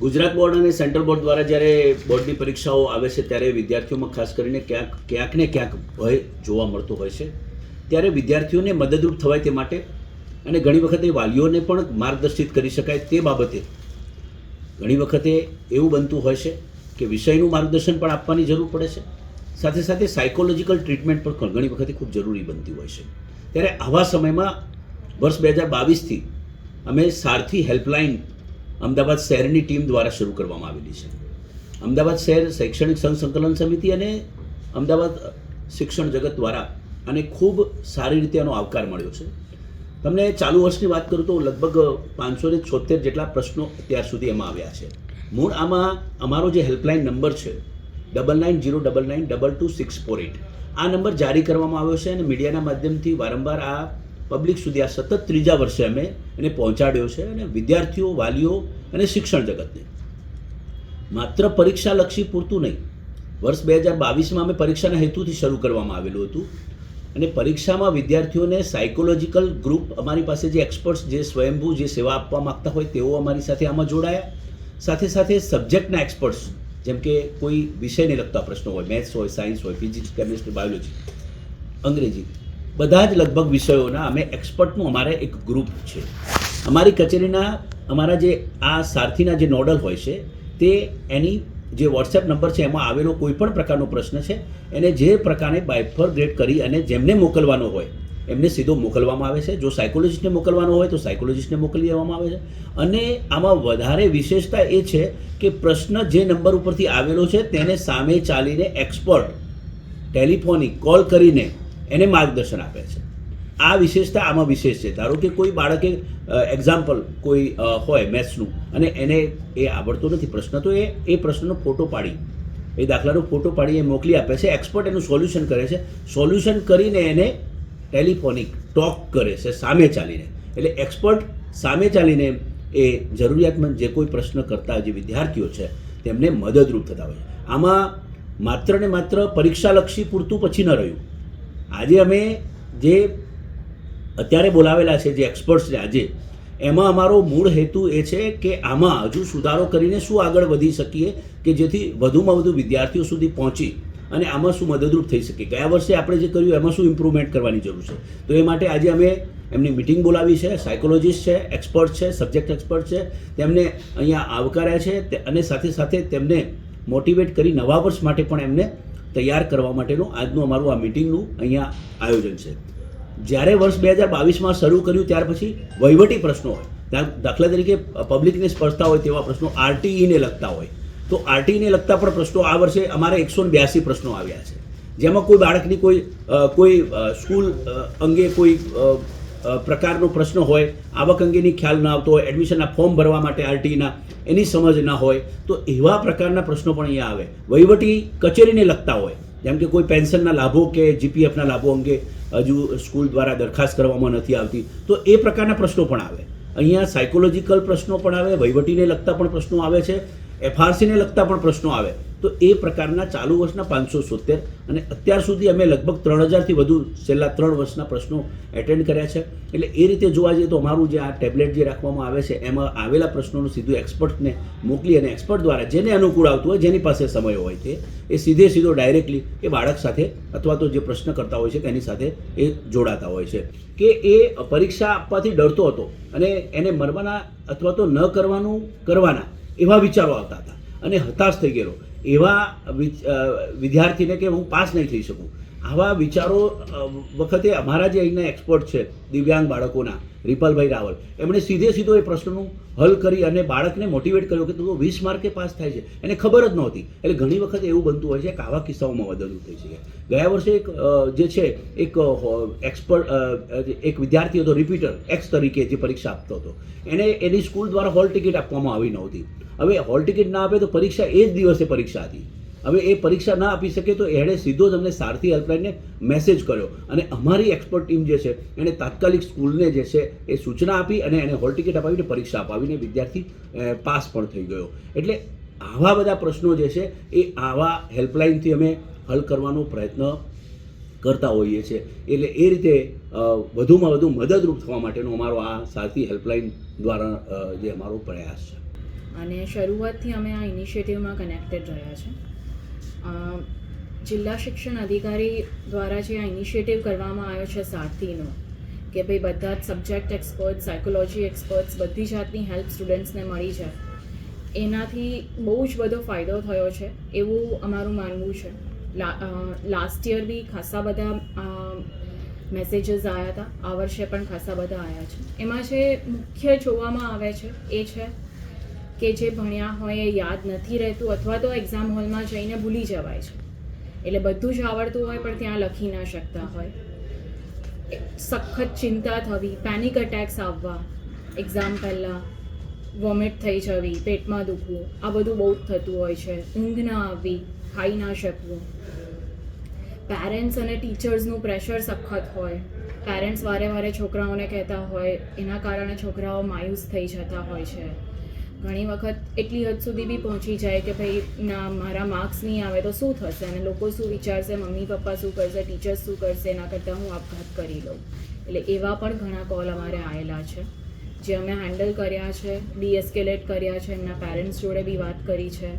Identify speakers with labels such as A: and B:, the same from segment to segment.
A: Gujarat board અને central board દ્વારા જ્યારે બોર્ડની પરીક્ષાઓ આવે છે ત્યારે વિદ્યાર્થીઓમાં ખાસ કરીને ક્યાંક ને ક્યાંક ભય જોવા મળતો હોય છે. ત્યારે વિદ્યાર્થીઓને મદદરૂપ થવાય તે માટે અને ઘણી વખતે વાલીઓને પણ માર્ગદર્શિત કરી શકાય તે બાબતે ઘણી વખતે એવું બનતું હોય છે કે વિષયનું માર્ગદર્શન પણ આપવાની જરૂર પડે છે, સાથે સાથે સાયકોલોજીકલ ટ્રીટમેન્ટ પણ ઘણી વખતે ખૂબ જરૂરી બનતી હોય છે. ત્યારે આવા સમયમાં વર્ષ 2022થી અમે સારથી હેલ્પલાઇન અમદાવાદ શહેરની ટીમ દ્વારા શરૂ કરવામાં આવેલી છે. અમદાવાદ શહેર શૈક્ષણિક સંકલન સમિતિ અને અમદાવાદ શિક્ષણ જગત દ્વારા આને ખૂબ સારી રીતે એનો આવકાર મળ્યો છે. તમને ચાલુ વર્ષની વાત કરું તો લગભગ 576 જેટલા પ્રશ્નો અત્યાર સુધી એમાં આવ્યા છે. મૂળ આમાં અમારો જે હેલ્પલાઇન નંબર છે 9909992268 આ નંબર જારી કરવામાં આવ્યો છે અને મીડિયાના માધ્યમથી વારંવાર આ પબ્લિક સુધી આ સતત ત્રીજા વર્ષે અમે એને પહોંચાડ્યો છે. અને વિદ્યાર્થીઓ, વાલીઓ અને શિક્ષણ જગતને માત્ર પરીક્ષાલક્ષી પૂરતું નહીં, વર્ષ 2022માં અમે પરીક્ષાના હેતુથી શરૂ કરવામાં આવેલું હતું અને પરીક્ષામાં વિદ્યાર્થીઓને સાયકોલોજીકલ ગ્રુપ અમારી પાસે જે એક્સપર્ટ્સ જે સ્વયંભૂ જે સેવા આપવા માગતા હોય તેઓ અમારી સાથે આમાં જોડાયા. સાથે સાથે સબ્જેક્ટના એક્સપર્ટ્સ જેમ કે કોઈ વિષયને લગતા પ્રશ્નો હોય, મેથ્સ હોય, સાયન્સ હોય, ફિઝિક્સ, કેમિસ્ટ્રી, બાયોલોજી, અંગ્રેજી, બધા જ લગભગ વિષયોના અમે એક્સપર્ટનું અમારે એક ગ્રુપ છે. અમારી કચેરીના અમારા જે આ સારથીના જે નોડલ હોય છે તે એની જે વોટ્સએપ નંબર છે એમાં આવેલો કોઈ પણ પ્રકારનો પ્રશ્ન છે એને જે પ્રકારે બાયફરગ્રેટ કરી અને જેમને મોકલવાનો હોય એમને સીધો મોકલવામાં આવે છે. જો સાયકોલોજીસ્ટને મોકલવાનો હોય તો સાયકોલોજીસ્ટને મોકલી દેવામાં આવે છે. અને આમાં વધારે વિશેષતા એ છે કે પ્રશ્ન જે નંબર ઉપરથી આવેલો છે તેને સામે ચાલીને એક્સપર્ટ ટેલિફોનિક કોલ કરીને એને માર્ગદર્શન આપે છે. આ વિશેષતા આમાં વિશેષ છે. ધારો કે કોઈ બાળકે એક્ઝામ્પલ કોઈ હોય મેથ્સનું અને એને એ આવડતો નથી પ્રશ્ન, તો એ પ્રશ્નનો ફોટો પાડી એ દાખલાનો ફોટો પાડી એ મોકલી આપે છે. એક્સપર્ટ એનું સોલ્યુશન કરે છે. સોલ્યુશન કરીને એને ટેલિફોનિક ટોક કરે છે સામે ચાલીને. એટલે એક્સપર્ટ સામે ચાલીને એ જરૂરિયાતમંદ જે કોઈ પ્રશ્ન કરતા જે વિદ્યાર્થીઓ છે તેમને મદદરૂપ થતા હોય છે. આમાં માત્ર ને માત્ર પરીક્ષાલક્ષી પૂરતું પછી ન રહ્યું. આજે અમે જે અત્યારે બોલાવેલા છે જે એક્સપર્ટ્સ છે આજે, એમાં અમારો મૂળ હેતુ એ છે કે આમાં હજુ સુધારો કરીને શું આગળ વધી શકીએ કે જેથી વધુમાં વધુ વિદ્યાર્થીઓ સુધી પહોંચી અને આમાં શું મદદરૂપ થઈ શકે. ગયા વર્ષે આપણે જે કર્યું એમાં શું ઇમ્પ્રુવમેન્ટ કરવાની જરૂર છે. તો એ માટે આજે અમે એમની મિટિંગ બોલાવી છે. સાયકોલોજીસ્ટ છે, એક્સપર્ટ છે, સબ્જેક્ટ એક્સપર્ટ છે, તેમને અહીંયા આવકાર્યા છે અને સાથે સાથે તેમને મોટિવેટ કરી નવા વર્ષ માટે પણ એમને તૈયાર કરવા માટેનું આજનું અમારું આ મિટિંગનું અહીંયા આયોજન છે. જ્યારે વર્ષ 2022માં શરૂ કર્યું ત્યાર પછી વહીવટી પ્રશ્નો હોય, દાખલા તરીકે પબ્લિકને સ્પર્શતા હોય તેવા પ્રશ્નો, આરટીઈને લગતા હોય, તો આરટીઈને લગતા પણ પ્રશ્નો આ વર્ષે અમારે 182 પ્રશ્નો આવ્યા છે. જેમાં કોઈ બાળકની કોઈ સ્કૂલ અંગે કોઈ પ્રકારનો પ્રશ્ન હોય, આવક અંગેની ખ્યાલ ના આવતો હોય, એડમિશનના ફોર્મ ભરવા માટે આરટીના એની સમજ ના હોય, તો એવા પ્રકારના પ્રશ્નો પણ અહીંયા આવે. વહીવટી કચેરીને લગતા હોય, જેમ કે કોઈ પેન્શનના લાભો કે જીપીએફના લાભો અંગે હજુ સ્કૂલ દ્વારા દરખાસ્ત કરવામાં નથી આવતી, તો એ પ્રકારના પ્રશ્નો પણ આવે. અહીંયા સાયકોલોજીકલ પ્રશ્નો પણ આવે, વહીવટીને લગતા પણ પ્રશ્નો આવે છે, એફઆરસીને લગતા પણ પ્રશ્નો આવે. તો એ પ્રકારના ચાલુ વર્ષના 570 અને અત્યાર સુધી અમે લગભગ 3000થી વધુ છેલ્લા 3 વર્ષના પ્રશ્નો એટેન્ડ કર્યા છે. એટલે એ રીતે જોવા જઈએ તો અમારું જે આ ટેબ્લેટ જે રાખવામાં આવે છે એમાં આવેલા પ્રશ્નોનું સીધું એક્સપર્ટને મોકલી અને એક્સપર્ટ દ્વારા જેને અનુકૂળ આવતું હોય, જેની પાસે સમય હોય તે એ સીધો ડાયરેક્ટલી એ બાળક સાથે અથવા તો જે પ્રશ્ન કરતા હોય છે તેની સાથે એ જોડાતા હોય છે. કે એ પરીક્ષા આપવાથી ડરતો હતો અને એને મરવાના અથવા તો ન કરવાના એવા વિચારો આવતા હતા અને હતાશ થઈ ગયેલો એવા વિદ્યાર્થીને કે હું પાસ નહીં થઈ શકું, આવા વિચારો વખતે અમારા જે અહીંના એક્સપર્ટ છે દિવ્યાંગ બાળકોના રિપાલભાઈ રાવલ, એમણે સીધો એ પ્રશ્નનું હલ કરી અને બાળકને મોટિવેટ કર્યો કે તું 20 માર્કે પાસ થાય છે. એને ખબર જ નહોતી. એટલે ઘણી વખત એવું બનતું હોય છે કે આવા કિસ્સાઓમાં મદદરૂપ થઈ શકે. ગયા વર્ષે જે છે એક વિદ્યાર્થી હતો રિપીટર એક્સ તરીકે જે પરીક્ષા આપતો હતો, એની સ્કૂલ દ્વારા હોલ ટિકિટ આપવામાં આવી નહોતી. હવે હોલ ટિકિટ ના આપે તો પરીક્ષા એ જ દિવસે પરીક્ષા હતી. હવે એ પરીક્ષા ના આપી શકે તો એણે સીધો જ અમને સારથી હેલ્પલાઇનને મેસેજ કર્યો અને અમારી એક્સપર્ટ ટીમ જે છે એણે તાત્કાલિક સ્કૂલને જે છે એ સૂચના આપી અને એને હોલ ટિકિટ અપાવીને પરીક્ષા અપાવીને વિદ્યાર્થી પાસ પણ થઈ ગયો. એટલે આવા બધા પ્રશ્નો જે છે એ આવા હેલ્પલાઇનથી અમે હલ કરવાનો પ્રયત્ન કરતા હોઈએ છીએ. એટલે એ રીતે વધુમાં વધુ મદદરૂપ થવા માટેનો અમારો આ સારથી હેલ્પલાઇન દ્વારા જે અમારો પ્રયાસ છે.
B: અને શરૂઆતથી અમે આ ઇનિશિયેટિવમાં કનેક્ટેડ રહ્યા છે. જિલ્લા શિક્ષણ અધિકારી દ્વારા જે આ ઇનિશિયેટિવ કરવામાં આવ્યો છે સારથીનો, કે ભાઈ બધા જ સબ્જેક્ટ એક્સપર્ટ, સાયકોલોજી એક્સપર્ટ્સ, બધી જાતની હેલ્પ સ્ટુડન્ટ્સને મળી જાય, એનાથી બહુ જ બધો ફાયદો થયો છે એવું અમારું માનવું છે. લાસ્ટ યર બી ખાસા બધા મેસેજીસ આવ્યા હતા, આ વર્ષે પણ ખાસા બધા આવ્યા છે. એમાં જે મુખ્ય જોવામાં આવે છે એ છે કે જે ભણ્યા હોય એ યાદ નથી રહેતું, અથવા તો એક્ઝામ હોલમાં જઈને ભૂલી જવાય છે. એટલે બધું જ આવડતું હોય પણ ત્યાં લખી ના શકતા હોય. સખત ચિંતા થવી, પેનિક અટેક્સ આવવા એક્ઝામ પહેલાં, વોમિટ થઈ જવી, પેટમાં દુખવું, આ બધું બહુ જ થતું હોય છે. ઊંઘ ના આવવી, ખાઈ ના શકવું. પેરેન્ટ્સ અને ટીચર્સનું પ્રેશર સખત હોય. પેરેન્ટ્સ વારે વારે છોકરાઓને કહેતા હોય, એના કારણે છોકરાઓ માયુસ થઈ જતા હોય છે. ઘણી વખત એટલી હદ સુધી બી પહોંચી જાય કે ભાઈ ના, મારા માર્ક્સ નહીં આવે તો શું થશે, અને લોકો શું વિચારશે, મમ્મી પપ્પા શું કરશે, ટીચર્સ શું કરશે, એના કરતાં હું આપઘાત કરી લઉં. એટલે એવા પણ ઘણા કોલ અમારે આવેલા છે, જે અમે હેન્ડલ કર્યા છે, ડીએસ્કેલેટ કર્યા છે, એમના પેરેન્ટ્સ જોડે બી વાત કરી છે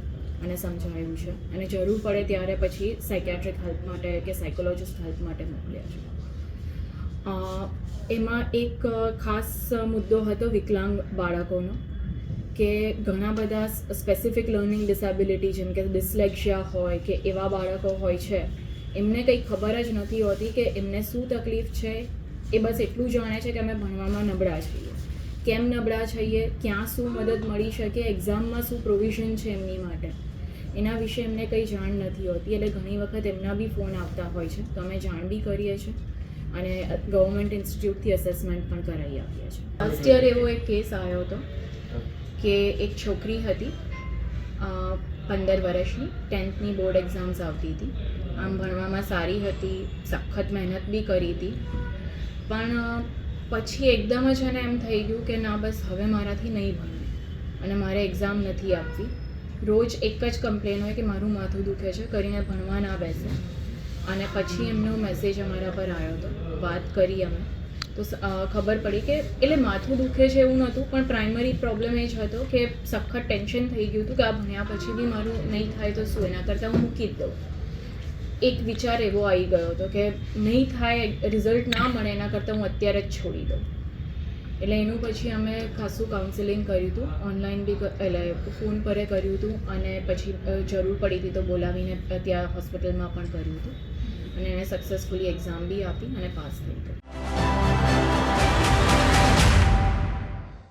B: અને સમજાવ્યું છે, અને જરૂર પડે ત્યારે પછી સાયકેટ્રિક હેલ્પ માટે કે સાયકોલોજિસ્ટ હેલ્પ માટે મોકલ્યા છે. એમાં એક ખાસ મુદ્દો હતો વિકલાંગ બાળકોનો, કે ઘણા બધા સ્પેસિફિક લર્નિંગ ડિસેબિલિટી, જેમ કે ડિસ્લેક્સિયા હોય કે એવા બાળકો હોય છે, એમને કંઈ ખબર જ નથી હોતી કે એમને શું તકલીફ છે. એ બસ એટલું જાણે છે કે અમે ભણવામાં નબળા છીએ. કેમ નબળા છીએ, ક્યાં શું મદદ મળી શકે, એક્ઝામમાં શું પ્રોવિઝન છે એમની માટે, એના વિશે એમને કંઈ જાણ નથી હોતી. એટલે ઘણી વખત એમના બી ફોન આવતા હોય છે, તો અમે જાણ બી કરીએ છીએ અને ગવર્મેન્ટ ઇન્સ્ટિટ્યૂટથી અસેસમેન્ટ પણ કરાવી આપીએ છીએ. લાસ્ટ યર એવો એક કેસ આવ્યો હતો કે એક છોકરી હતી 15 વર્ષની, 10th બોર્ડ એક્ઝામ્સ આવતી હતી. આમ ભણવામાં સારી હતી, સખત મહેનત બી કરી હતી, પણ પછી એકદમ જ એને એમ થઈ ગયું કે ના, બસ હવે મારાથી નહીં ભણાય અને મારે એક્ઝામ નથી આપવી. રોજ એક જ કમ્પ્લેન હોય કે મારું માથું દુખે છે કરીને ભણવા ના બેસે. અને પછી એમનો મેસેજ અમારા પર આવ્યો હતો, વાત કરી અમે તો ખબર પડી કે એટલે માથું દુખે છે એવું નહોતું, પણ પ્રાઇમરી પ્રોબ્લેમ એ જ હતો કે સખત ટેન્શન થઈ ગયું હતું કે આ ભણ્યા પછી બી મારું નહીં થાય તો શું, એના કરતાં હું મૂકી જ દઉં. એક વિચાર એવો આવી ગયો હતો કે નહીં થાય, રિઝલ્ટ ના મળે, એના કરતાં હું અત્યારે જ છોડી દઉં. એટલે એનું પછી અમે ખાસું કાઉન્સેલિંગ કર્યું હતું, ઓનલાઈન બી એટલે ફોન પર કર્યું હતું, અને પછી જરૂર પડી હતી તો બોલાવીને ત્યાં હોસ્પિટલમાં પણ કર્યું હતું, અને એણે સક્સેસફુલી એક્ઝામ બી આપી અને પાસ થઈ ગઈ.